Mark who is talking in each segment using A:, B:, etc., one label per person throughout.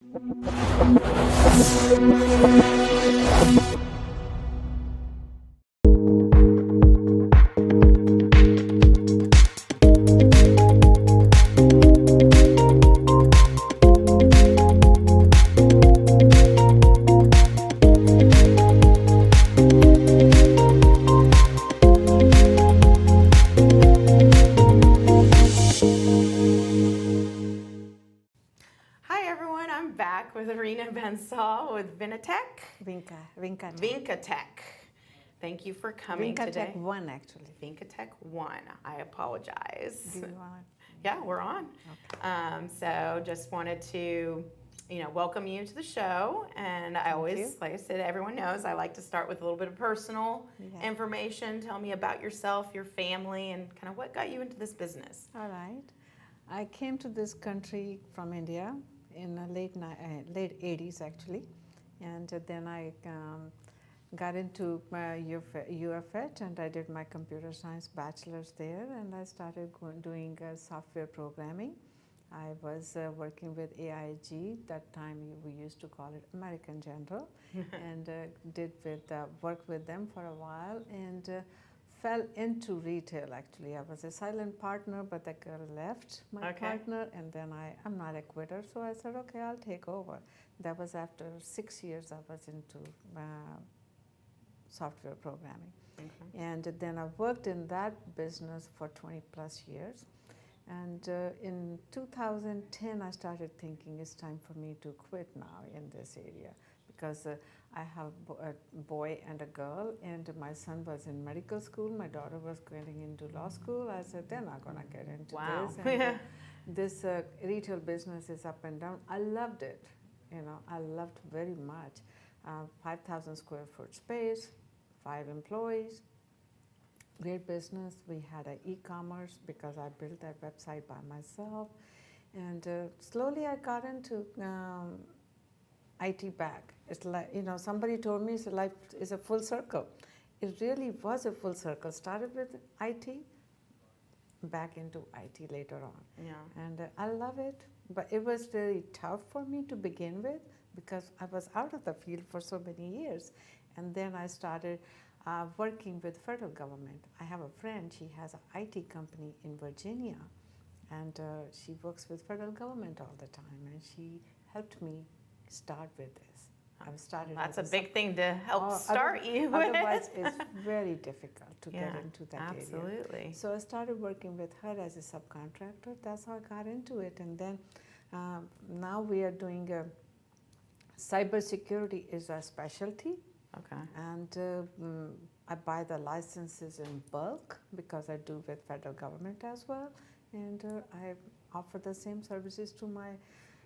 A: Hi everyone, I'm back with Reena Bansal with Vincatech. Thank you for coming today.
B: Vincatech1 actually.
A: Vincatech1. I apologize.
B: Do you want?
A: Yeah, we're on.
B: Okay.
A: So just wanted to, welcome you to the show. And I always, like I said, everyone knows I like to start with a little bit of personal information. Tell me about yourself, your family, and kind of what got you into this business.
B: All right. I came to this country from India in the late 80s actually, and then I got into UFH and I did my computer science bachelor's there, and I started doing software programming. I was working with AIG, that time we used to call it American General, and worked with them for a while, and fell into retail actually. I was a silent partner, but the girl left my partner, and then I'm not a quitter, so I said, okay, I'll take over. That was after 6 years I was into software programming. And then I worked in that business for 20 plus years. And in 2010, I started thinking it's time for me to quit now in this area, because I have a boy and a girl, and my son was in medical school, my daughter was getting into law school. I said, they're not going to get into this. And this retail business is up and down. I loved it. I loved very much. 5,000 square foot space, 5 employees. Great business. We had an e-commerce because I built that website by myself, and slowly I got into IT back. It's like, somebody told me life is a full circle. It really was a full circle. Started with IT, back into IT later on.
A: Yeah.
B: And I love it, but it was very tough for me to begin with because I was out of the field for so many years. And then I started working with federal government. I have a friend, she has an IT company in Virginia, and she works with federal government all the time, and she helped me start with this. I've started.
A: That's a big thing to help start you with.
B: Otherwise, it's very difficult to get into that area.
A: Absolutely.
B: So I started working with her as a subcontractor. That's how I got into it, and then now we are doing cybersecurity is a specialty.
A: Okay.
B: And I buy the licenses in bulk because I do with federal government as well, and I offer the same services to my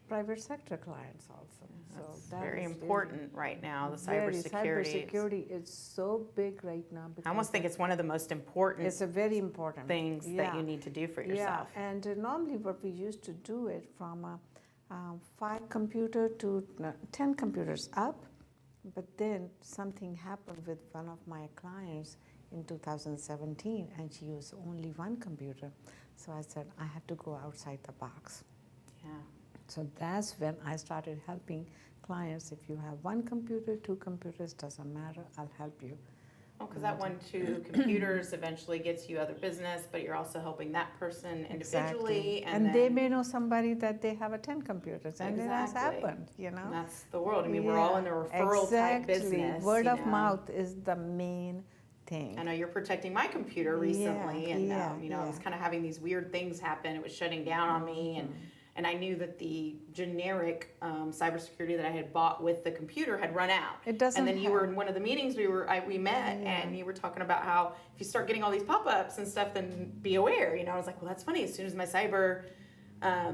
B: private sector clients also.
A: That's very important right now, the cybersecurity.
B: Cybersecurity is so big right now.
A: I almost think it's one of the most important.
B: It's a very important
A: things that you need to do for yourself.
B: Yeah, and normally what we used to do it from 5 computer to 10 computers up. But then something happened with one of my clients in 2017, and she used only 1 computer. So I said, I had to go outside the box.
A: Yeah.
B: So that's when I started helping clients. If you have 1 computer, 2 computers, doesn't matter, I'll help you.
A: Because that 1, 2 computers eventually gets you other business, but you're also helping that person individually.
B: Exactly. And they may know somebody that they have 10 computers, and that's happened,
A: And that's the world. I mean, we're all in the referral type business.
B: Word of mouth is the main thing.
A: I know you're protecting my computer recently, and I was kind of having these weird things happen. It was shutting down on me, and I knew that the generic cybersecurity that I had bought with the computer had run out.
B: It doesn't.
A: And then you were in one of the meetings we met, and you were talking about how if you start getting all these pop-ups and stuff, then be aware. I was like, well, that's funny. As soon as my cyber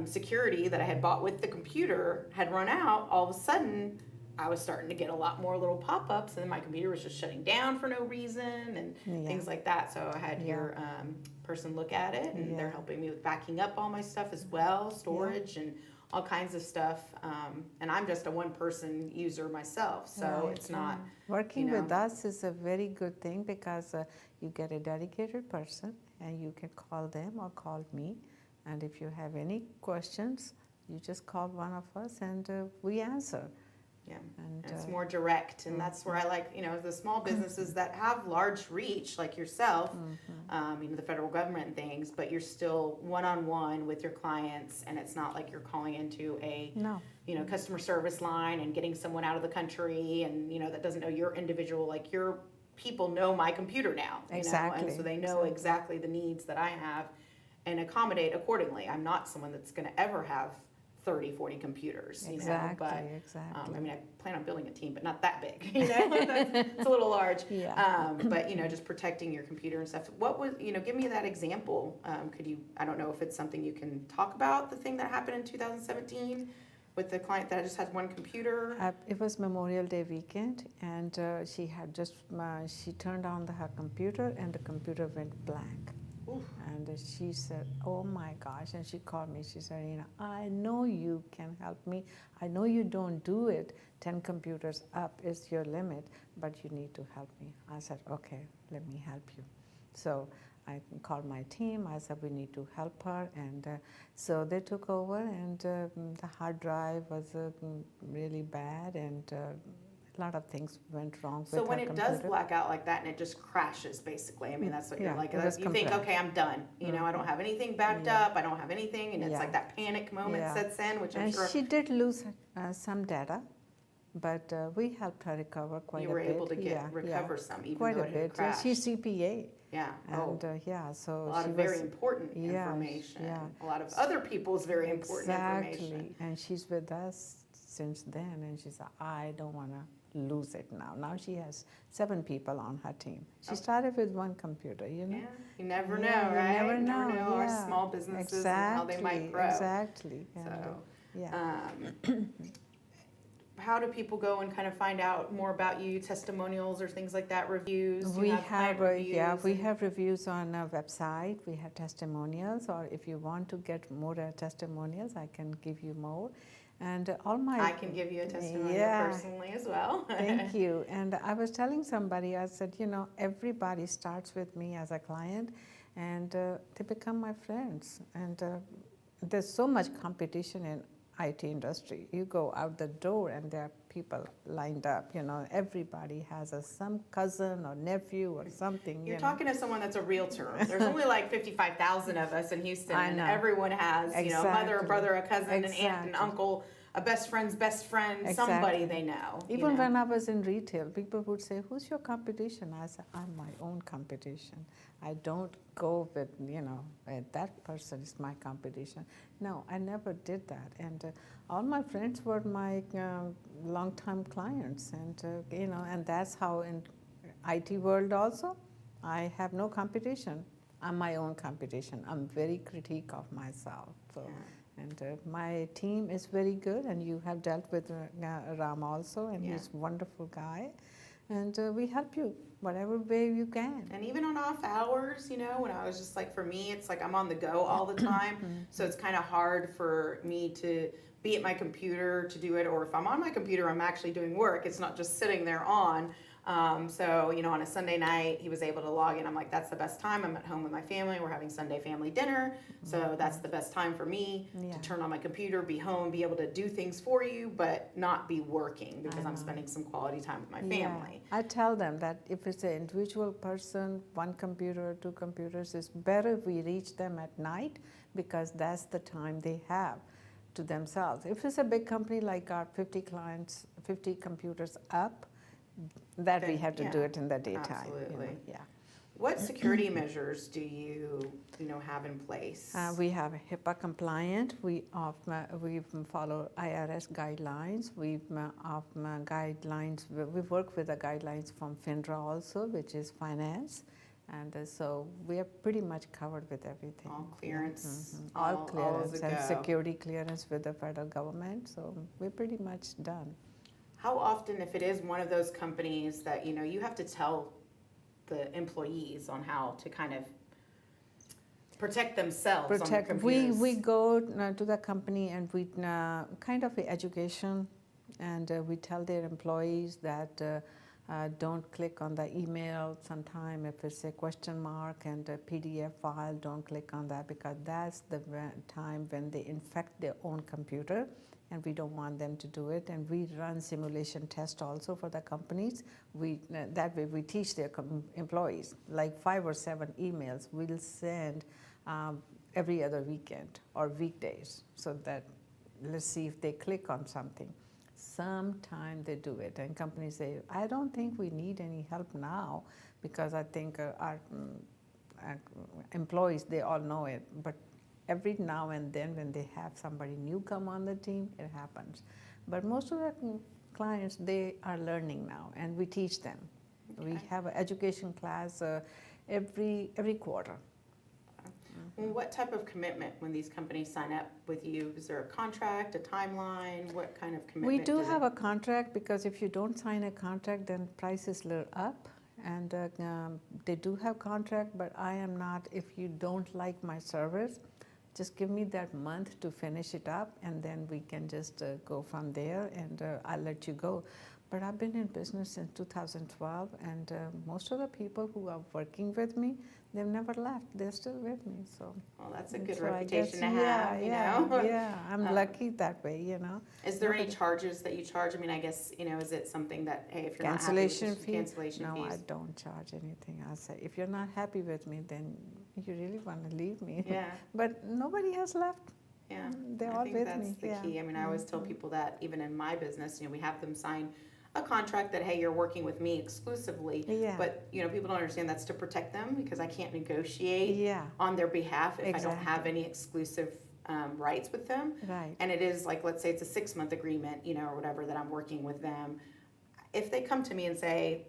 A: security that I had bought with the computer had run out, all of a sudden I was starting to get a lot more little pop-ups, and then my computer was just shutting down for no reason and things like that. So I had your person look at it, and they're helping me with backing up all my stuff as well, storage and all kinds of stuff. And I'm just a one-person user myself, so it's not...
B: Working with us is a very good thing because you get a dedicated person, and you can call them or call me. And if you have any questions, You just call one of us and we answer.
A: Yeah,
B: And
A: it's more direct, and that's where I like, the small businesses that have large reach, like yourself, the federal government and things, but you're still one-on-one with your clients, and it's not like you're calling into a,
B: no.
A: Customer service line and getting someone out of the country, and, that doesn't know your individual, like your people know my computer now,
B: Exactly.
A: and so they know exactly the needs that I have and accommodate accordingly. I'm not someone that's going to ever have 30, 40 computers,
B: Exactly,
A: but
B: exactly.
A: I plan on building a team, but not that big, it's a little large.
B: Yeah.
A: But just protecting your computer and stuff. What was, give me that example. Could you, I don't know if it's something you can talk about, the thing that happened in 2017 with the client that just had one computer?
B: It was Memorial Day weekend, and she had just, she turned on her computer, and the computer went blank.
A: Oof.
B: And she said, oh my gosh, and she called me, she said, Reena, I know you can help me. I know you don't do it. 10 computers up is your limit, but you need to help me. I said, okay, let me help you. So I called my team, I said, we need to help her, and so they took over, and the hard drive was really bad, and a lot of things went wrong with her
A: So when it
B: computer.
A: does black out like that and it just crashes, basically, I mean, that's what you're like,
B: it was
A: you think,
B: complete.
A: okay, I'm done. I don't have anything backed up, I don't have anything, and it's like that panic moment sets in, which I'm
B: and
A: sure
B: she did lose some data, but we helped her recover quite a bit.
A: you were able to recover some, even
B: quite
A: though
B: a
A: it had
B: bit.
A: crashed.
B: She's CPA.
A: Yeah.
B: And so
A: a lot
B: she
A: of
B: was
A: very important information.
B: Yeah.
A: A lot of other people's very important information.
B: Exactly. And she's with us since then, and she said, I don't want to lose it now. Now she has 7 people on her team. She started with 1 computer,
A: Yeah, you never know, right?
B: You never know.
A: Our small businesses and how they might grow.
B: Exactly.
A: And, how do people go and kind of find out more about you, testimonials or things like that, reviews?
B: We have reviews on our website. We have testimonials, or if you want to get more testimonials, I can give you more. And
A: I can give you a testimonial personally as well.
B: Thank you. And I was telling somebody, I said, everybody starts with me as a client, and they become my friends. And there's so much competition in IT industry. You go out the door and there are people lined up, everybody has some cousin or nephew or something.
A: You're talking to someone that's a realtor. There's only like 55,000 of us in Houston, and everyone has, a mother, a brother, a cousin, an aunt, an uncle, a best friend's best friend, somebody they know.
B: Even when I was in retail, people would say, who's your competition? I said, I'm my own competition. I don't go with, that person is my competition. No, I never did that. And all my friends were my long-time clients. And, and that's how in IT world also, I have no competition. I'm my own competition. I'm very critique of myself. So. Yeah. And my team is very good, and you have dealt with Ram also, and he's a wonderful guy. And we help you whatever way you can.
A: And even on off hours, when I was just like, for me, it's like I'm on the go all the time. So it's kind of hard for me to be at my computer to do it, or if I'm on my computer, I'm actually doing work. It's not just sitting there on. So, on a Sunday night, he was able to log in. I'm like, that's the best time. I'm at home with my family. We're having Sunday family dinner. So that's the best time for me to turn on my computer, be home, be able to do things for you, but not be working because I'm spending some quality time with my family.
B: I tell them that if it's an individual person, 1 computer or 2 computers, it's better if we reach them at night because that's the time they have to themselves. If it's a big company like our 50 clients, 50 computers up, that we have to do it in the daytime.
A: Absolutely. What security measures do you have in place?
B: We have a HIPAA compliant. We follow IRS guidelines. We guidelines. We work with the guidelines from FINRA also, which is finance. And so we are pretty much covered with everything.
A: All clearance.
B: All clearance and security clearance with the federal government. So we're pretty much done.
A: How often, if it is one of those companies that, you have to tell the employees on how to kind of protect themselves on the computers?
B: We go to the company and we kind of education, and we tell their employees that Don't click on the email sometime if it's a question mark and a PDF file, don't click on that because that's the time when they infect their own computer and we don't want them to do it. And we run simulation tests also for the companies. That way we teach their employees, like 5 or 7 emails we'll send every other weekend or weekdays so that let's see if they click on something. Sometime they do it, and companies say, I don't think we need any help now because I think our employees, they all know it. But every now and then when they have somebody new come on the team, it happens. But most of the clients, they are learning now, and we teach them. Okay. We have an education class every quarter.
A: Well, what type of commitment when these companies sign up with you? Is there a contract, a timeline? What kind of commitment?
B: We do have a contract because if you don't sign a contract, then prices are up. And they do have contract, but I am not, if you don't like my service, just give me that month to finish it up and then we can just go from there and I'll let you go. But I've been in business since 2012 and most of the people who are working with me, they've never left. They're still with me. So
A: well, that's a good reputation to have, you know?
B: Yeah, I'm lucky that way, you know.
A: Is there any charges that you charge? I mean, I guess, you know, is it something that, hey, if you're
B: cancellation
A: not happy with cancellation
B: fees?
A: No,
B: I don't charge anything. I say, if you're not happy with me, then you really want to leave me.
A: Yeah.
B: But nobody has left.
A: Yeah.
B: They're all with me.
A: I think that's the key. I mean, I always tell people that even in my business, you know, we have them sign a contract that, hey, you're working with me exclusively.
B: Yeah.
A: But, you know, people don't understand that's to protect them because I can't negotiate on their behalf if I don't have any exclusive rights with them.
B: Right.
A: And it is like, let's say it's a 6-month agreement, you know, or whatever that I'm working with them. If they come to me and say,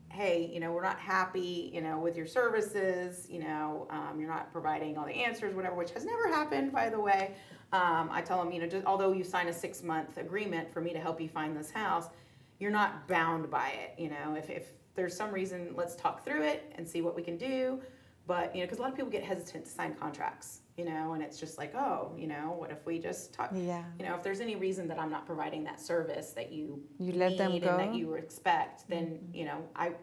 A: hey, you know, we're not happy, you know, with your services, you know, you're not providing all the answers, whatever, which has never happened, by the way. I tell them, you know, just, although you sign a 6-month agreement for me to help you find this house, you're not bound by it. You know, if there's some reason, let's talk through it and see what we can do. But, you know, because a lot of people get hesitant to sign contracts, you know, and it's just like, oh, you know, what if we just talk?
B: Yeah.
A: You know, if there's any reason that I'm not providing that service that you
B: let them go
A: and that you expect, then, you know, I'm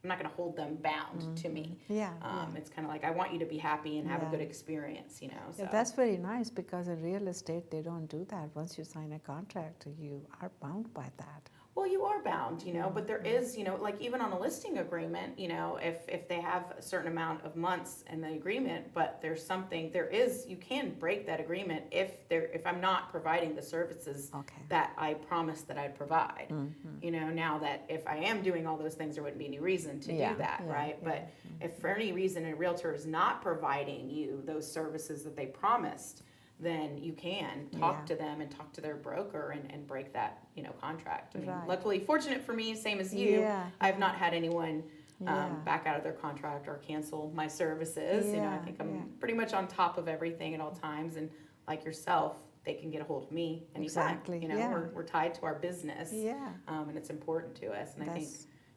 A: not going to hold them bound to me.
B: Yeah.
A: It's kind of like I want you to be happy and have a good experience, you know. So.
B: Yeah, that's very nice because in real estate, they don't do that. Once you sign a contract, you are bound by that.
A: Well, you are bound, you know, but there is, you know, like even on a listing agreement, you know, if they have a certain amount of months in the agreement, but you can break that agreement if I'm not providing the services that I promised that I'd provide. You know, now that if I am doing all those things, there wouldn't be any reason to do that, right? But if for any reason a realtor is not providing you those services that they promised, then you can talk to them and talk to their broker and break that, you know, contract. I mean, luckily, fortunate for me, same as you, I've not had anyone back out of their contract or cancel my services. You know, I think I'm pretty much on top of everything at all times. And like yourself, they can get a hold of me anytime.
B: Exactly.
A: You know, we're tied to our business. And it's important to us. And I think,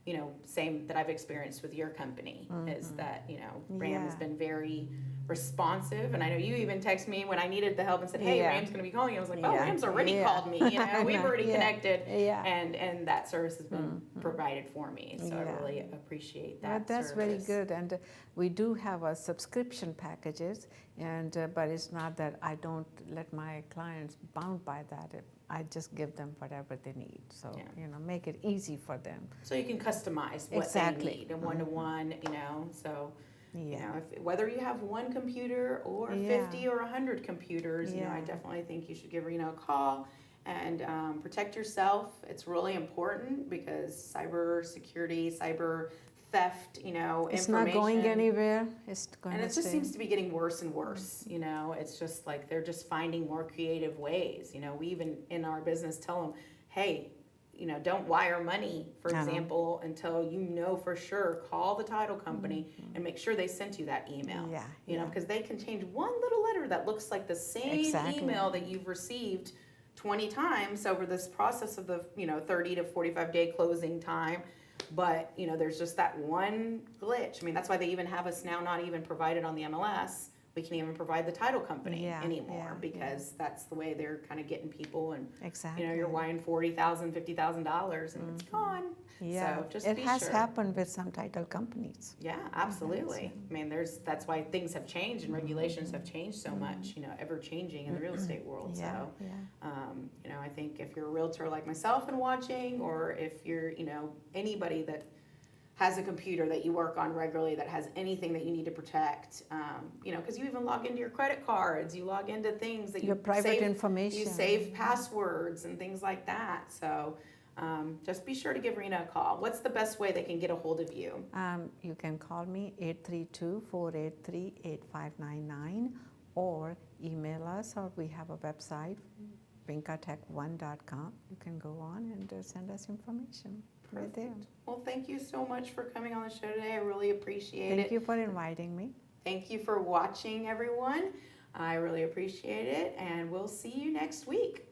A: you know, same that I've experienced with your company is that, you know, Ram has been very responsive. And I know you even texted me when I needed the help and said, hey, Ram's going to be calling you. I was like, oh, Ram's already called me. You know, we've already connected. And that service has been provided for me. So I really appreciate that.
B: That's
A: service.
B: very good. And we do have a subscription packages, and but it's not that I don't let my clients bound by that. I just give them whatever they need. So, you know, make it easy for them.
A: So you can customize what they need and one-to-one, you know, so, you know, whether you have one computer or 50 or 100 computers, you know, I definitely think you should give Reena a call and protect yourself. It's really important because cybersecurity, cyber theft, you know,
B: it's not going anywhere. It's going
A: and it just seems to be getting worse and worse. You know, it's just like they're just finding more creative ways. You know, we even in our business tell them, hey, you know, don't wire money, for example, until you know for sure. Call the title company and make sure they sent you that email. You know, because they can change one little letter that looks like the same email that you've received 20 times over this process of the, you know, 30 to 45 day closing time. But, you know, there's just that one glitch. I mean, that's why they even have us now not even provided on the MLS. we can't even provide the title company
B: Yeah,
A: anymore
B: yeah,
A: because that's the way they're kind of getting people. And
B: exactly.
A: you know, you're wiring $40,000, $50,000, and it's gone.
B: Yeah,
A: So just
B: it
A: be
B: has
A: sure.
B: happened with some title companies.
A: Yeah, absolutely. I mean, that's why things have changed and regulations have changed so much, you know, ever changing in the real estate world.
B: Yeah,
A: So,
B: yeah.
A: you know, I think if you're a realtor like myself and watching, or if you're, you know, anybody that has a computer that you work on regularly that has anything that you need to protect, you know, because you even log into your credit cards, you log into things that
B: Your private information.
A: You save passwords and things like that. So just be sure to give Reena a call. What's the best way they can get a hold of you?
B: You can call me 832-483-8599 or email us, or we have a website, Vincatech1.com. You can go on and send us information. Right there.
A: Well, thank you so much for coming on the show today. I really appreciate it.
B: Thank you for inviting me.
A: Thank you for watching, everyone. I really appreciate it, and we'll see you next week.